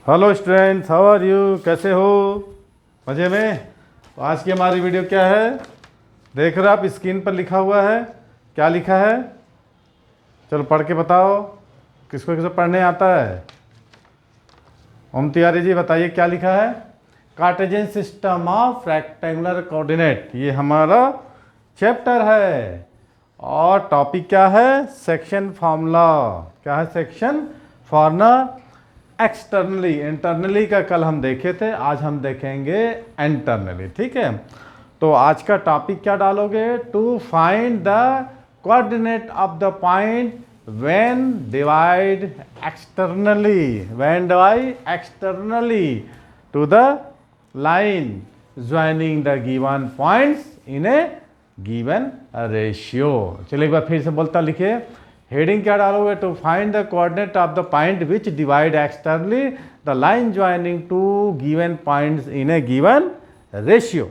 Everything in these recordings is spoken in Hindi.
Hello students, how are you? कैसे हो? मज़े में? तो आज की हमारी वीडियो क्या है? देख रहे हो आप, स्क्रीन पर लिखा हुआ है। क्या लिखा है? चलो पढ़ के बताओ। किसको किसको पढ़ने आता है? ओम तिवारी जी बताइए क्या लिखा है? Cartesian system of rectangular coordinate, ये हमारा चैप्टर है। और टॉपिक क्या है? Section formula. क्या है सेक्शन? Formula externally. इंटरनली का कल हम देखे थे, आज हम देखेंगे इंटरनली। ठीक है, तो आज का टॉपिक क्या डालोगे? To find the coordinate of the point when divide externally, when divide externally to the line joining the given points in a given ratio. चलिए एक बार फिर से बोलता लिखिए। हेडिंग क्या डालोगे? To find the coordinate of the point which divide externally the line joining two given points in a given ratio.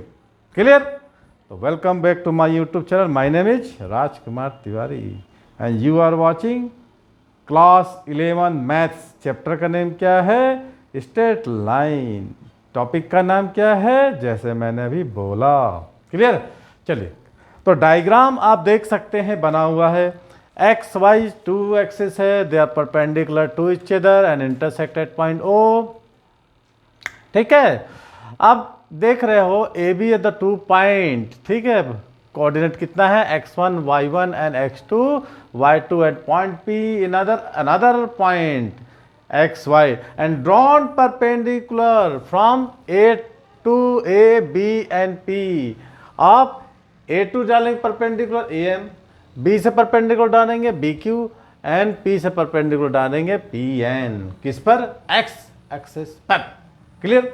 Clear? तो welcome back to my YouTube channel. My name is Rajkumar Tiwari and you are watching class 11 maths. Chapter का नेम क्या है? Straight line. टॉपिक का नाम क्या है? जैसे मैंने अभी बोला। क्लियर? चलिए, तो डायग्राम आप देख सकते हैं बना हुआ है। एक्स वाई टू एक्सिस है, they are perpendicular to each other and intersect at point O. ठीक है, अब देख रहे हो A B at the two point. ठीक है, कोऑर्डिनेट कितना है? x1 y1 and x2 y2 at point P in another point x y and drawn perpendicular from A to A, B and P। आप A2 डालेंगे परपेंडिकुलर AM, B से परपेंडिकुलर डालेंगे BQ एंड P से परपेंडिकुलर डालेंगे PN। किस पर? X एक्सिस पर। क्लियर?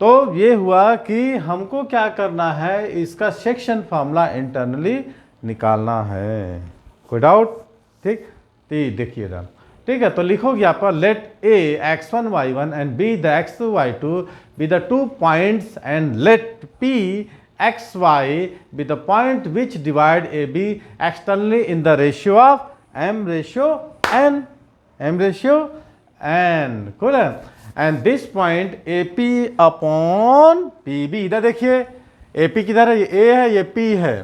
तो ये हुआ कि हमको क्या करना है, इसका सेक्शन फार्मूला इंटरनली निकालना है। कोई डाउट? ठीक, देखिएगा। ठीक है, तो लिखोगे आपका let A x1 y1 and B the x2 y2 be the two points and let P xy be the point which divide AB externally in the ratio of m ratio n, m ratio n। cool है? and this point AP upon PB। इधर देखिए AP किधर है? ये A है, ये P है,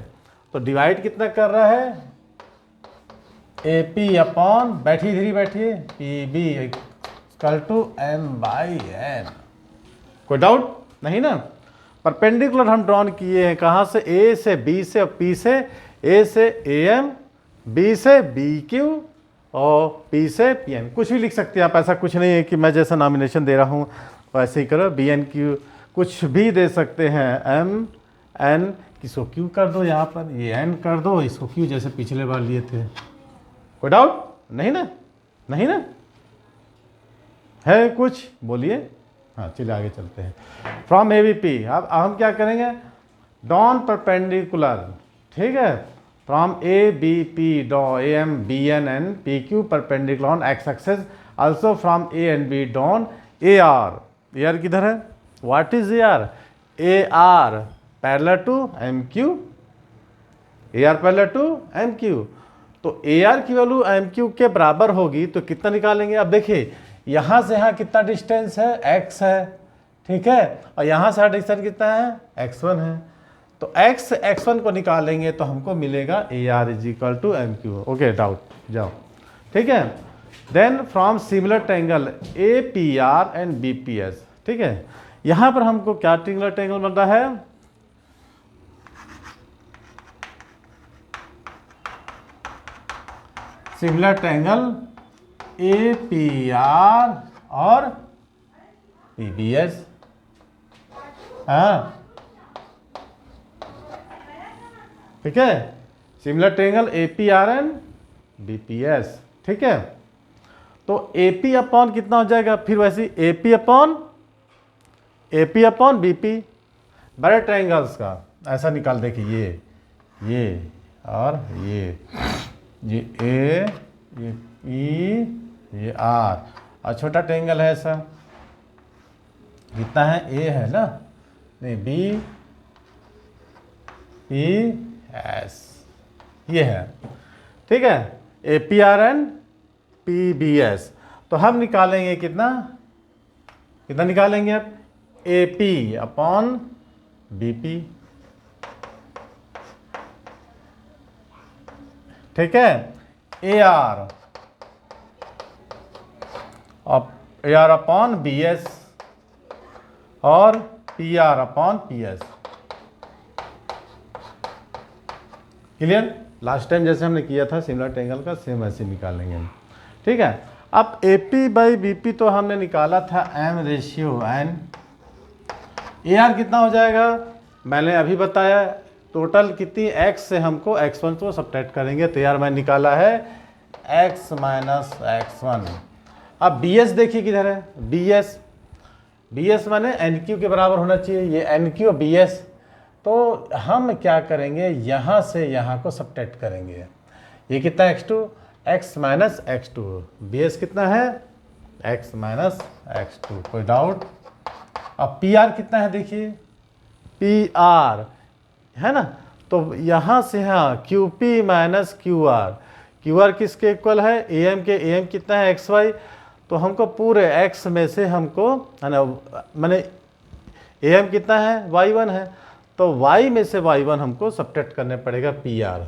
तो डिवाइड कितना कर रहा है? AP अपॉन, बैठिए इधर ही बैठिए, PB इक्वल टू m/n। कोई डाउट नहीं ना? परपेंडिकुलर हम ड्रॉन किए हैं कहाँ से? A से B से और P से। A से AM, B से BQ और P से PN। कुछ भी लिख सकते हैं आप, ऐसा कुछ नहीं है कि मैं जैसा नॉमिनेशन दे रहा हूँ वैसे ही करो। BNQ कुछ भी दे सकते हैं। MN, इसको Q कर दो, यहाँ पर ये N कर दो, इसको Q जैसे पिछले बार लिए थे। कोई डाउट नहीं ना? नहीं ना? है कुछ? बोलिए। हाँ चलिए आगे चलते हैं। फ्रॉम ए बी पी, अब हम क्या करेंगे? Drawn perpendicular. ठीक है, from A B P draw A M B N N P Q perpendicular on X axes. Also from A and B drawn A R. A R किधर है? What is A R? A R parallel to M Q. A R parallel to M Q, तो ए आर की वैल्यू एम क्यू के बराबर होगी तो कितना निकालेंगे? अब देखिए यहाँ से यहाँ कितना डिस्टेंस है? x है। ठीक है, और यहाँ से डिस्टेंस कितना है? x1 है। तो x1 को निकालेंगे तो हमको मिलेगा A R is equal to M Q. Okay, doubt जाओ। ठीक है, then from similar triangle A P R and B P S. ठीक है, यहाँ पर हमको क्या सिमिलर ट्रायंगल बन रहा है? Similar triangle A P R और पी बी एस। हाँ ठीक है, similar triangle A P R and B P S. ठीक है, तो ए पी अपॉन कितना हो जाएगा? फिर वैसे A P upon B P. बड़े ट्रायंगल्स का ऐसा निकाल, देखिए ये और ये ए, ये ई, ये आर, और छोटा ट्रायंगल है ऐसा, कितना है? ए है ना? नहीं, बी पी एस, ये है। ठीक है, A P R and P B S. तो हम निकालेंगे कितना? कितना निकालेंगे आप, AP अपॉन BP, ठीक है, AR अपॉन BS और PR upon PS। Clear? Last time जैसे हमने किया था सिमिलर ट्रायंगल का, सेम ऐसे निकालेंगे हम, ठीक है। अब AP/BP तो हमने निकाला था M/N, AR कितना हो जाएगा, मैंने अभी बताया, टोटल कितनी x से हमको x1 को सब्ट्रैक्ट करेंगे, तो यार मैंने निकाला है x माइनस x1। अब BS देखिए किधर है, BS माने NQ के बराबर होना चाहिए, ये NQ BS, तो हम क्या करेंगे, यहाँ से यहाँ को सब्ट्रैक्ट करेंगे। ये कितना x2, x minus x2, BS कितना है x माइनस x2, कोई डाउट। अब PR कितना है देखिए, PR है ना, तो यहाँ से यहाँ QP माइनस QR किसके इक्वल है, AM के, AM कितना है XY, तो हमको पूरे x में से हमको है ना, मैंने AM कितना है Y1 है, तो y में से y1 हमको सब्ट्रैक्ट करने पड़ेगा PR।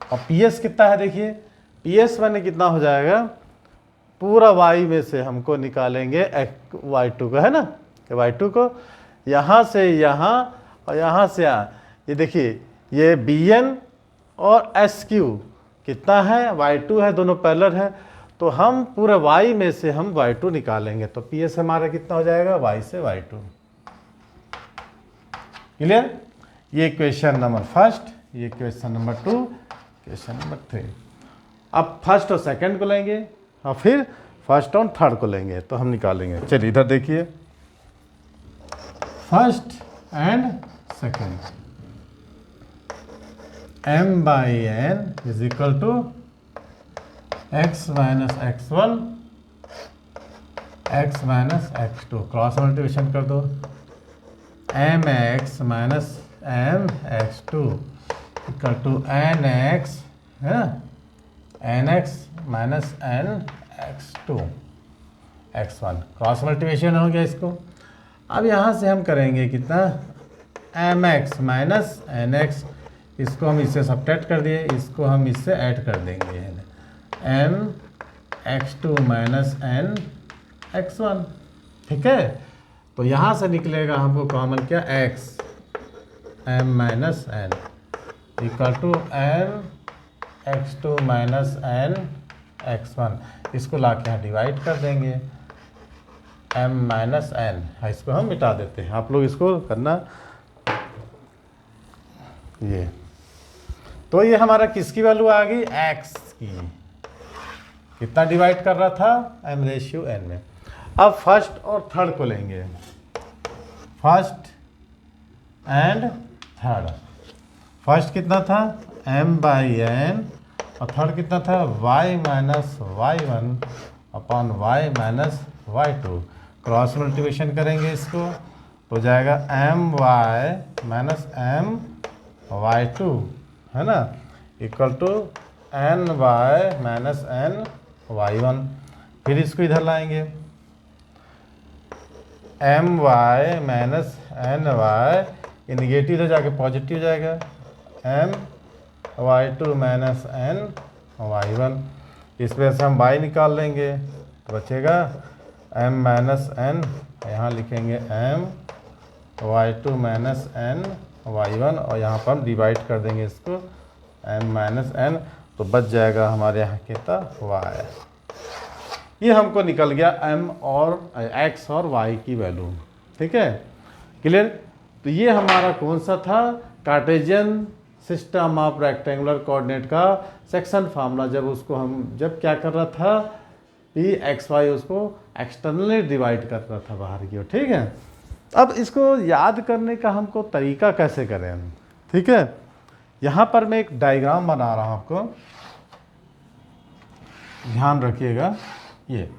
और PS कितना है देखिए, PS मैंने कितना हो जाएगा, पूरा y में से हमको निकालेंगे y2 को, है ना, y2 को यहाँ से यहाँ और यहाँ से यहाँ, ये देखिए ये BN और SQ कितना है, y2 है, दोनों पैरेलल है, तो हम पूरे y में से हम y2 निकालेंगे, तो PS हमारा कितना हो जाएगा, y से y2। क्लियर? ये क्वेश्चन नंबर फर्स्ट, ये क्वेश्चन नंबर 2, क्वेश्चन नंबर 3। अब फर्स्ट और सेकंड को लेंगे और फिर फर्स्ट और थर्ड को लेंगे, तो हम निकालेंगे। चलिए इधर देखिए, first and second, M/N is equal to x minus x1 x minus x2, cross multiplication कर दो, mx minus mx2 equal to nx है ना, nx minus nx2 x1, cross multiplication हो गया इसको। अब यहाँ से हम करेंगे कितना, mx माइनस nx, इसको हम इससे सब्ट्रैक्ट कर दिए, इसको हम इससे ऐड कर देंगे, mx2 माइनस nx1, ठीक है। तो यहाँ से निकलेगा हमको कॉमन क्या, x m minus n equal to n x2 minus n x1, इसको ला के यहाँ डिवाइड कर देंगे, m माइनस n, इसको हम मिटा देते हैं, आप लोग इसको करना। ये तो ये हमारा किसकी वैल्यू आ गई, x की, कितना डिवाइड कर रहा था, m/n में। अब फर्स्ट और थर्ड को लेंगे, फर्स्ट एंड थर्ड। फर्स्ट कितना था, m/n, और थर्ड कितना था, y minus y1 upon y minus y2, cross multiplication करेंगे इसको, हो जाएगा my माइनस my2 है ना, equal to ny minus ny1। फिर इसको इधर लाएंगे, my माइनस ny, ये निगेटिव इधर जाके पॉजिटिव हो जाएगा, my2 माइनस ny1, इस वजह से हम y निकाल लेंगे, तो बचेगा m माइनस n, यहाँ लिखेंगे my2 माइनस ny1, और यहाँ पर हम डिवाइड कर देंगे इसको m माइनस n, तो बच जाएगा हमारे यहाँ कितना, y। ये हमको निकल गया m और x और y की वैल्यू, ठीक है, क्लियर। तो ये हमारा कौन सा था, Cartesian system of rectangular coordinate का सेक्शन फार्मूला, जब क्या कर रहा था, P(x, y) उसको एक्सटर्नली डिवाइड कर रहा था बाहर की ओर, ठीक है। अब इसको याद करने का हमको तरीका कैसे करें हम, ठीक है। यहाँ पर मैं एक डायग्राम बना रहा हूँ, आपको ध्यान रखिएगा। ये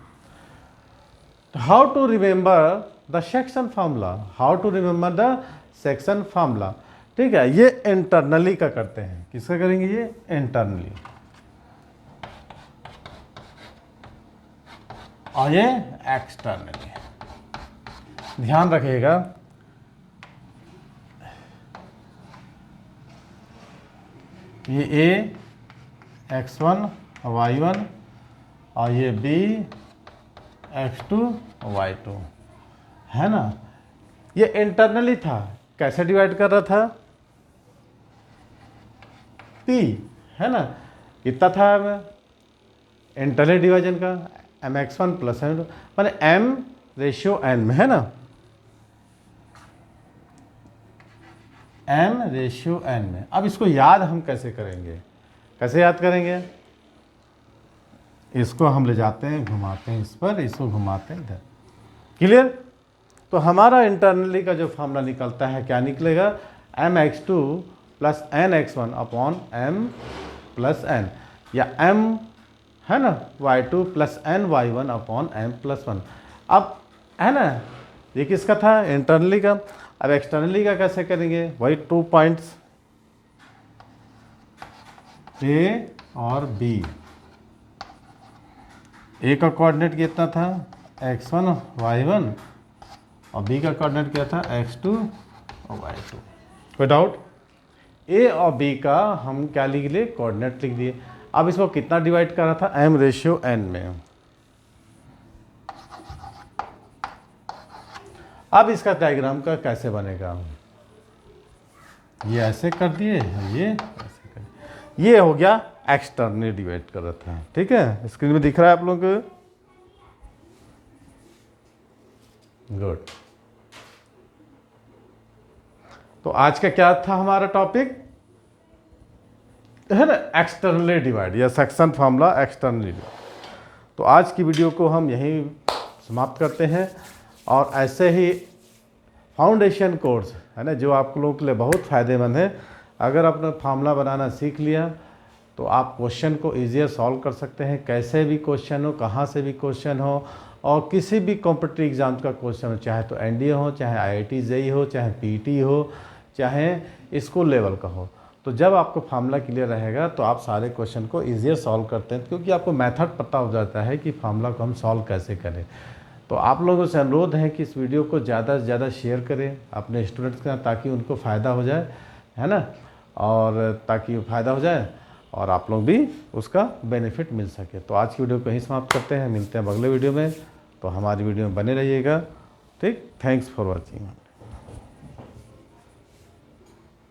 how to remember the section formula, how to remember the section formula, ठीक है। ये इंटरनली का करते हैं, किसका करेंगे, ये इंटरनली। और ये एक्सटर्नली। ध्यान रखिएगा ये ए x1 y1 और ये b x2 y2 है ना। ये इंटरनली था, कैसे डिवाइड कर रहा था, p है ना। कितना था इंटरनल डिवीजन का mx1 प्लस m, माने m रेशियो n में है ना, m रेशियो n में। अब इसको याद हम कैसे करेंगे, कैसे याद करेंगे, इसको हम ले जाते हैं, घुमाते हैं इस पर, इसको घुमाते हैं इधर। क्लियर। तो हमारा इंटरनली का जो फॉर्मूला निकलता है क्या निकलेगा, mx2 plus nx1 upon m plus n, या m है ना y2 plus ny1 upon m plus 1। अब है ना, ये किसका था, इंटरनली का। अब एक्सटर्नली का कैसे करेंगे, वही 2 पॉइंट्स A और B। A का कोऑर्डिनेट कितना था x1 y1 और B का कोऑर्डिनेट क्या था x2 और y2। कोई डाउट। A और B का हम क्या लिख लिए, कोऑर्डिनेट लिख दिए। अब इसको कितना डिवाइड कर रहा था, m रेशियो n में। अब इसका डायग्राम का कैसे बनेगा, ये ऐसे कर दिए, ये ऐसे कर दिए। ये हो गया एक्सटर्नली डिवाइड कर रहा था। ठीक है, स्क्रीन में दिख रहा है आप लोगों को। गुड। तो आज का क्या था हमारा टॉपिक है ना, एक्सटर्नली डिवाइड या सेक्शन फॉर्मूला एक्सटर्नली डिवाइड। तो आज की वीडियो को हम यहीं समाप्त करते हैं। और ऐसे ही फाउंडेशन कोर्स है ना, जो आप लोगों के लिए बहुत फ़ायदेमंद है। अगर आपने फार्मूला बनाना सीख लिया तो आप क्वेश्चन को ईजियर सॉल्व कर सकते हैं। कैसे भी क्वेश्चन हो, कहाँ से भी क्वेश्चन हो, और किसी भी कॉम्पिटिटिव एग्ज़ाम का क्वेश्चन हो, चाहे तो एनडीए हो, चाहे आईआईटी जेईई हो, चाहे पीटी हो, चाहे स्कूल लेवल का हो। तो जब आपको फार्मूला क्लियर रहेगा तो आप सारे क्वेश्चन को ईजियर सॉल्व करते हैं, क्योंकि आपको मेथड पता हो जाता है कि फार्मूला को हम सॉल्व कैसे करें। तो आप लोगों से अनुरोध है कि इस वीडियो को ज़्यादा से ज़्यादा शेयर करें अपने स्टूडेंट्स के साथ, ताकि उनको फ़ायदा हो जाए, है ना, और ताकि फ़ायदा हो जाए और आप लोग भी उसका बेनिफिट मिल सके। तो आज की वीडियो को यहीं समाप्त करते हैं, मिलते हैं अगले वीडियो में। तो हमारी वीडियो में बने रहिएगा। ठीक, थैंक्स फॉर वॉचिंग।